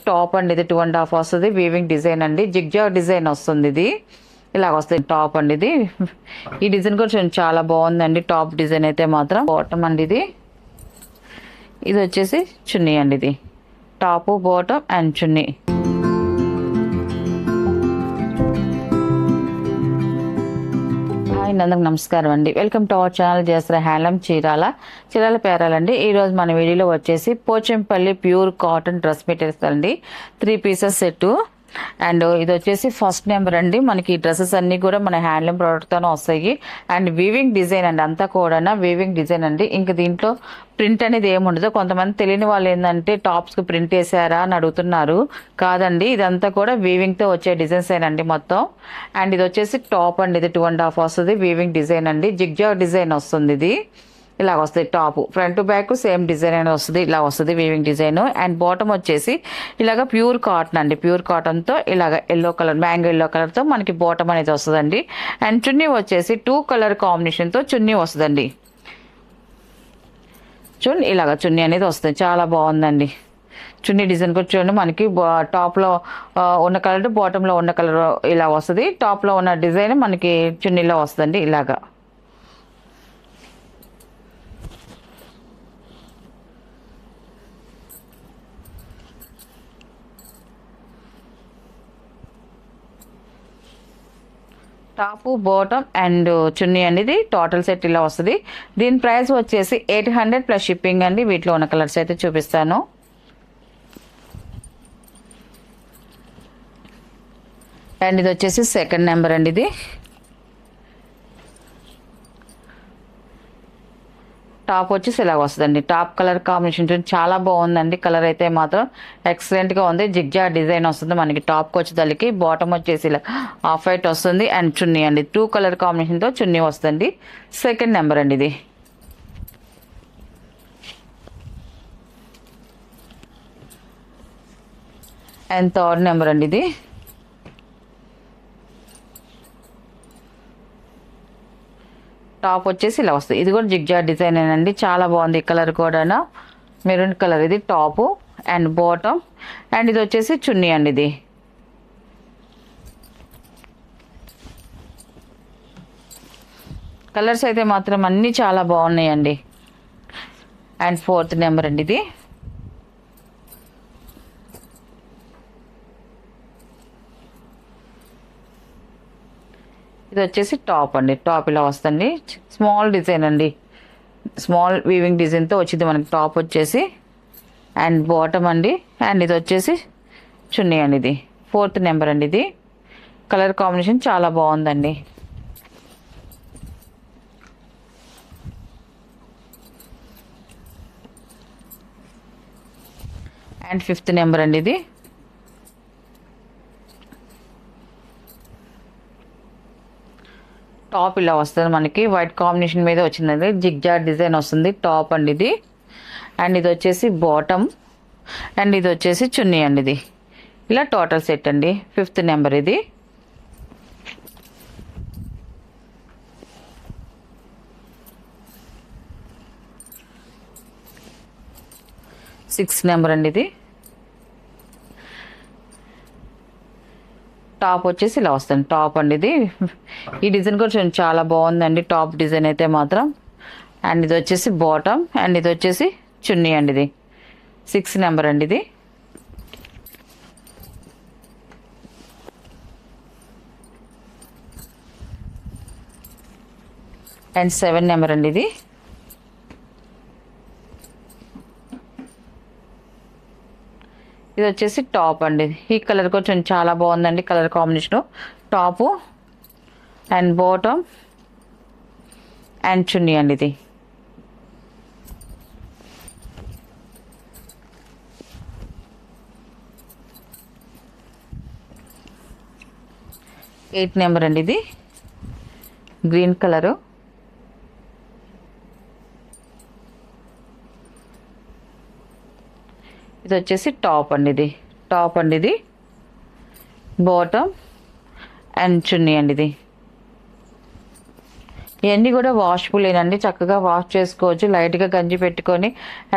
Top అండి. ఇది 2.5 వస్తుంది. వీవింగ్ డిజైన్ అండి, జిగ్జాగ్ డిజైన్ వస్తుంది. ఇది ఇలాగ వస్తుంది టాప్ అండి. ఇది ఈ డిజైన్ కూడా చాలా బాగుందండి. టాప్ డిజైన్ అయితే మాత్రం. బాటమ్ అండి ఇది. ఇది వచ్చేసి చున్నీ అండి. ఇది టాప్, బాటమ్ అండ్ చున్నీ. అందరికి నమస్కారం అండి. Welcome to our channel Jayashree handloom Chirala పేరాలండి. ఈరోజు మన వీడియోలో వచ్చేసి Pochampally pure cotton dress materials అండి. 3 పీసెస్ సెట్. అండ్ ఇది వచ్చేసి ఫస్ట్ నెంబర్ అండి. మనకి డ్రెస్సెస్ అన్ని కూడా మన హ్యాండ్లూమ్ ప్రోడక్ట్తోనే వస్తాయి. అండ్ వీవింగ్ డిజైన్ అండి, అంతా కూడా వీవింగ్ డిజైన్ అండి. ఇంకా దీంట్లో ప్రింట్ అనేది ఏముండదు. కొంతమంది తెలియని వాళ్ళు ఏంటంటే టాప్స్కి ప్రింట్ వేసారా అని అడుగుతున్నారు. కాదండి, ఇదంతా కూడా వీవింగ్తో వచ్చే డిజైన్స్ ఏనండి మొత్తం. అండ్ ఇది వచ్చేసి టాప్ అండి. ఇది 2.5 వస్తుంది. వీవింగ్ డిజైన్ అండి, జిగ్జాగ్ డిజైన్ వస్తుంది. ఇది ఇలాగ వస్తుంది. Top front to back same design అనేది వస్తుంది. ఇలా వస్తుంది వీవింగ్ డిజైన్. అండ్ బాటమ్ వచ్చేసి ఇలాగ ప్యూర్ కాటన్ అండి. ప్యూర్ కాటన్తో ఇలాగ ఎల్లో కలర్, మ్యాంగో ఎల్లో కలర్తో మనకి బాటమ్ అనేది వస్తుందండి. అండ్ చున్నీ వచ్చేసి 2 కలర్ కాంబినేషన్తో చున్నీ వస్తుందండి. చూడండి, ఇలాగ చున్నీ అనేది వస్తుంది. చాలా బాగుందండి. చున్నీ డిజైన్ కూడా చూడండి, మనకి టాప్లో ఉన్న కలర్, బాటంలో ఉన్న కలర్ ఇలా వస్తుంది. టాప్లో ఉన్న డిజైన్ మనకి చున్నీలో వస్తుందండి. ఇలాగా టాప్, బాటమ్ అండ్ చున్నీ అనేది టోటల్ సెట్ ఇలా వస్తుంది. దీని ప్రైస్ వచ్చేసి 800 ప్లస్ షిప్పింగ్ అండి. వీటిలో ఉన్న కలర్స్ అయితే చూపిస్తాను. అండ్ ఇది వచ్చేసి సెకండ్ నెంబర్ అండి. ఇది టాప్ వచ్చేసి ఇలాగ వస్తుందండి. టాప్ కలర్ కాంబినేషన్ చాలా బాగుందండి. కలర్ అయితే మాత్రం ఎక్సలెంట్గా ఉంది. జిగ్జా డిజైన్ వస్తుంది మనకి టాప్కి వచ్చేదానికి. బాటమ్ వచ్చేసి ఇలా ఆఫ్ వైట్ వస్తుంది. అండ్ చున్నీ అండి 2 కలర్ కాంబినేషన్తో చున్నీ వస్తుంది. సెకండ్ నెంబర్ అండి. ఇది అండ్ థర్డ్ నెంబర్ అండి. ఇది టాప్ వచ్చేసి ఇలా వస్తుంది. ఇది కూడా జిగ్జా డిజైన్ అండి. చాలా బాగుంది. కలర్ కూడా మెరూన్ కలర్. ఇది టాప్ అండ్ బాటమ్. అండ్ ఇది వచ్చేసి చున్నీ అండి. ఇది కలర్స్ అయితే మాత్రం అన్నీ చాలా బాగున్నాయండి. అండ్ ఫోర్త్ నెంబర్ అండి. ఇది ఇది వచ్చేసి టాప్ అండి. టాప్ ఇలా వస్తుంది. స్మాల్ డిజైన్ అండి, స్మాల్ వీవింగ్ డిజైన్తో వచ్చింది మనకి టాప్ వచ్చేసి. అండ్ బాటమ్ అండి. అండ్ ఇది వచ్చేసి చున్నీ అండి. ఇది ఫోర్త్ నెంబర్ అండి. ఇది కలర్ కాంబినేషన్ చాలా బాగుందండి. అండ్ ఫిఫ్త్ నెంబర్ అండి. ఇది టాప్ ఇలా వస్తుంది మనకి. వైట్ కాంబినేషన్ మీద వచ్చిందండి. జిగ్జా డిజైన్ వస్తుంది టాప్ అండి. ఇది అండ్ ఇది వచ్చేసి బాటమ్. అండ్ ఇది వచ్చేసి చున్నీ అండి. ఇది ఇలా టోటల్ సెట్ అండి. Fifth number. ఇది సిక్స్త్ నెంబర్ అండి. ఇది టాప్ వచ్చేసి ఇలా వస్తుంది. టాప్ అండి. ఇది ఈ డిజైన్ కూడా చాలా బాగుందండి. టాప్ డిజైన్ అయితే మాత్రం. అండ్ ఇది వచ్చేసి బాటమ్. అండ్ ఇది వచ్చేసి చున్నీ అండి. ఇది 6 నెంబర్ అండి. ఇది అండ్ 7 నెంబర్ అండి. ఇది ఇది వచ్చేసి టాప్ అండి. ఈ కలర్ కొంచెం చాలా బాగుందండి. Colour combination top and bottom and chunni అండి. ఇది ఎయిట్ నెంబర్ అండి. ఇది గ్రీన్ కలరు. ఇది వచ్చేసి టాప్ అండి. ఇది టాప్ అండి. ఇది బాటమ్ అండ్ చున్నీ అండి. ఇది ఇవన్నీ కూడా వాషబుల్ ఏనండి, చక్కగా వాష్ చేసుకోవచ్చు. లైట్గా గంజి పెట్టుకొని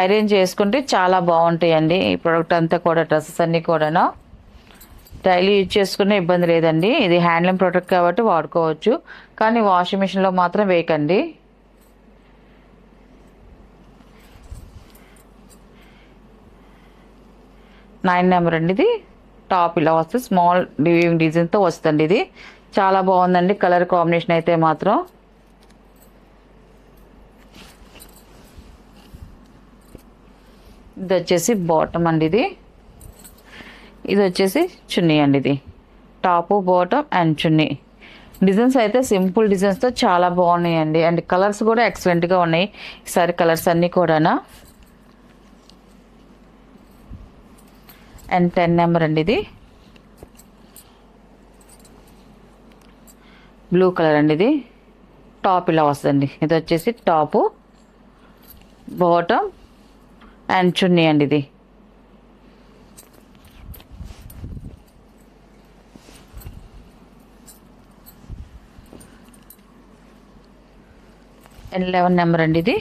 ఐరన్ చేసుకుంటే చాలా బాగుంటాయండి. ఈ ప్రోడక్ట్ అంతా కూడా డ్రెస్సెస్ అన్నీ కూడా డైలీ యూజ్ చేసుకునే ఇబ్బంది లేదండి. ఇది హ్యాండ్లూమ్ ప్రోడక్ట్ కాబట్టి వాడుకోవచ్చు, కానీ వాషింగ్ మిషన్లో మాత్రం వేయకండి. నైన్ నెంబర్ అండి ఇది. టాప్ ఇలా వస్తుంది, స్మాల్ డివింగ్ డిజైన్తో వస్తుంది. ఇది చాలా బాగుందండి కలర్ కాంబినేషన్ అయితే మాత్రం. ఇది వచ్చేసి బాటమ్ అండి. ఇది వచ్చేసి చున్నీ అండి. ఇది top bottom and chunni. Designs అయితే సింపుల్ డిజైన్స్తో చాలా బాగున్నాయండి. అండ్ కలర్స్ కూడా ఎక్సలెంట్గా ఉన్నాయి ఈసారి కలర్స్ అన్నీ కూడా. అండ్ 10 నెంబర్ అండి. ఇది బ్లూ కలర్ అండి. ఇది టాప్ ఇలా వస్తుంది. ఇది వచ్చేసి టాపు బాటమ్ అండ్ చున్నీ అండి. ఇది అండ్ 11 నెంబర్ అండి. ఇది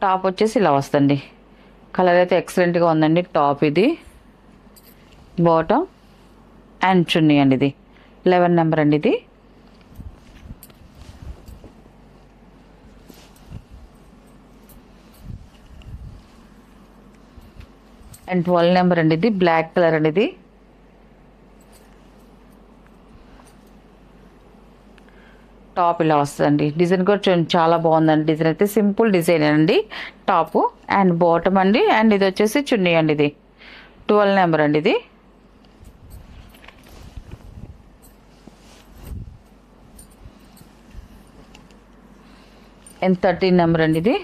టాప్ వచ్చేసి ఇలా వస్తుంది. కలర్ అయితే ఎక్సలెంట్గా ఉందండి. టాప్ ఇది బాటమ్ అండ్ చున్నీ అండి. ఇది 11 నెంబర్ అండి. ఇది అండ్ 12 నెంబర్ అండి. ఇది బ్లాక్ కలర్ అండి. ఇది టాప్ ఇలా వస్తుందండి. డిజైన్ కూడా చాలా బాగుందండి. డిజైన్ అయితే సింపుల్ డిజైన్ అండి. టాప్ అండ్ బాటమ్ అండి. అండ్ ఇది వచ్చేసి చున్నీ అండి. ఇది 12 నెంబర్ అండి. ఇది అండ్ 13 నెంబర్ అండి. ఇది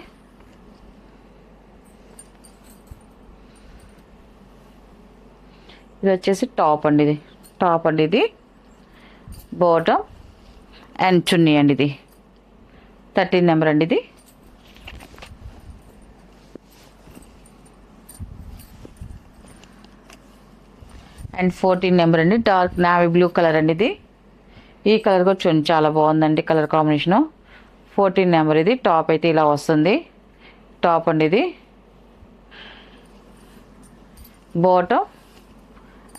ఇది వచ్చేసి టాప్ అండి. ఇది టాప్ అండి. ఇది బాటమ్ అండ్ చున్నీ అండి. ఇది 13 నెంబర్ అండి. ఇది అండ్ 14 నెంబర్ అండి. డార్క్ నావీ బ్లూ కలర్ అండి. ఇది ఈ కలర్ కూడా చాలా బాగుందండి కలర్ కాంబినేషను. 14 నెంబర్. ఇది టాప్ అయితే ఇలా వస్తుంది. టాప్ అండి. ఇది బాటమ్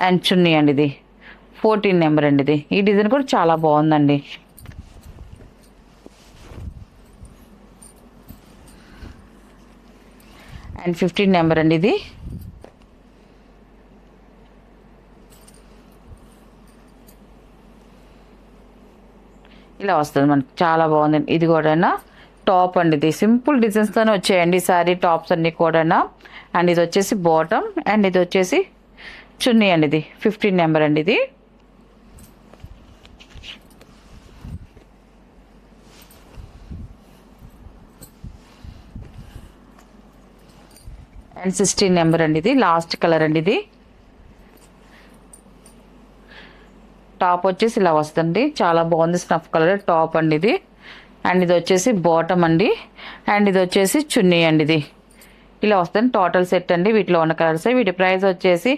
అండ్ చున్నీ అండి. ఇది 14 నెంబర్ అండి. ఇది ఈ డిజైన్ కూడా చాలా బాగుందండి. అండ్ 15 నెంబర్ అండి. ఇది ఇలా వస్తుంది మనకి, చాలా బాగుందండి. ఇది కూడా టాప్ అండి. ఇది సింపుల్ డిజైన్స్తోనే వచ్చాయండి సారీ టాప్స్ అన్నీ కూడా. అండ్ ఇది వచ్చేసి బాటమ్ అండ్ ఇది వచ్చేసి చున్నీ అండి. ఇది 15 నెంబర్ అండి. ఇది అండ్ 16 నెంబర్ అండి. ఇది లాస్ట్ కలర్ అండి. ఇది టాప్ వచ్చేసి ఇలా వస్తుంది. చాలా బాగుంది స్నఫ్ కలర్ టాప్ అండి. ఇది అండ్ ఇది వచ్చేసి బాటమ్ అండి. అండ్ ఇది వచ్చేసి చున్నీ అండి. ఇది ఇలా వస్తుంది టోటల్ సెట్ అండి. వీటిలో ఉన్న కలర్స్. వీటి ప్రైస్ వచ్చేసి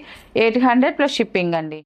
800 ప్లస్ షిప్పింగ్ అండి.